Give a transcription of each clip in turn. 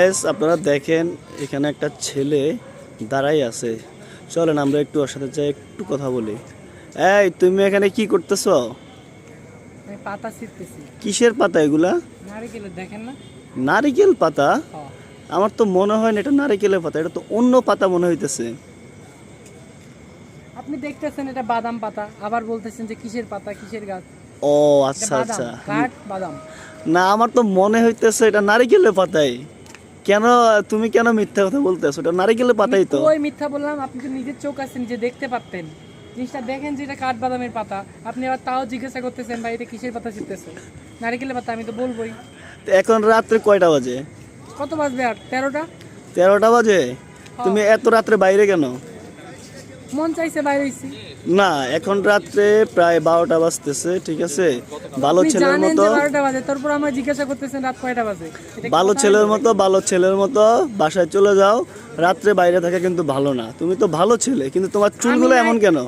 Guys আপনারা দেখেন এখানে একটা ছেলে দাঁড়াই আছে। চলেন আমরা একটু ওর সাথে যাই, একটু কথা বলি। এই তুমি এখানে কি করতেছো? আমি পাতা ছিঁড়তেছি। কিসের পাতা এগুলা? নারকেলের, দেখেন না? নারিকেল পাতা? হ্যাঁ। আমার তো মনে হয় না এটা নারিকেলের পাতা, এটা তো অন্য পাতা মনে হইতেছে। আপনি দেখতেছেন এটা বাদাম পাতা, আবার বলতেছেন যে কিসের পাতা, কিসের গাছ? ও এটা আচ্ছা বাদাম, আচ্ছা। কাঠ বাদাম। না আমার তো মনে হইতেছে এটা নারিকেলের পাতাই। কেন তুমি কেন মিথ্যা কথা বলতেছো? এটা নারিকেলের পাতাই তো। ওই মিথ্যা বললাম? আপনি তো নিজের চোখ আছে, নিজে দেখতে পারতেন। জিনিসটা দেখেন যে এটা কাঠ বাদামের পাতা, আপনি আবার তাও জিজ্ঞাসা করতেছেন ভাই এটা কিসের পাতা ছিঁড়তেছে? নারকেলের পাতা, আমি তো বলবোই। তো এখন রাত্রে কয়টা বাজে? কত বাজবে আর? 13টা। 13টা বাজে? তুমি এত রাত্রে বাইরে কেন? মন চাইছে বাইরে হইছি। না এখন রাত্রে প্রায় 12টা বাজতেছে, ঠিক আছে? ভালো আপনি ছেলের জানেন মতো, যে 12টা বাজে, তারপর আমার জিজ্ঞাসা করতেছেন রাত কয়টা বাজে? এটা কি ভালো কথা? ছেলের মতো বাসায় চলে যাও। রাত্রে বাইরে থাকা কিন্তু ভালো না। তুমি তো ভালো ছেলে, কিন্তু তোমার চুলগুলো আমি এমন কেন?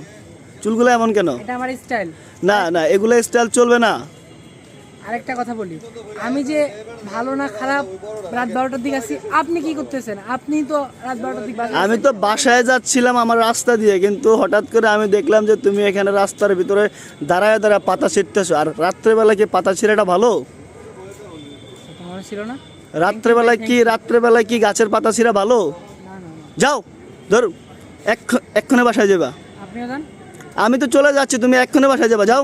চুলগুলো এমন কেন? এটা আমার স্টাইল। না না, এগুলো স্টাইল চলবে না। আরেকটা কথা বলি, আমি যে ভালো না খারাপ রাত 12টার দিকে আছি, আপনি কি করতেছেন? আপনি তো রাত 12টার দিকে বাজে। আমি তো বাসায় যাচ্ছিলাম আমার রাস্তা দিয়ে, কিন্তু হঠাৎ করে আমি দেখলাম যে তুমি এখানে রাস্তার ভিতরে দাঁড়ায় দাঁড়ায় পাতা ছিঁড়তেছো। আর রাত্রেবেলা কি পাতা ছিঁড়াটা ভালো? তো মনে ছিল না? রাত্রেবেলায় কি গাছের পাতা ছিঁড়া ভালো? না না না, যাও ধরো, এক্ষণে বাসায় যাবা। আপনিও যান। আমি তো চলে যাচ্ছি, তুমি এক্ষণে বাসায় যাবা। যাও,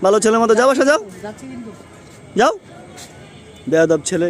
ভালো ছেলের মতো যাও, বাসা যাও, যাচ্ছি কিন্তু। যাও। বেয়াদব ছেলে।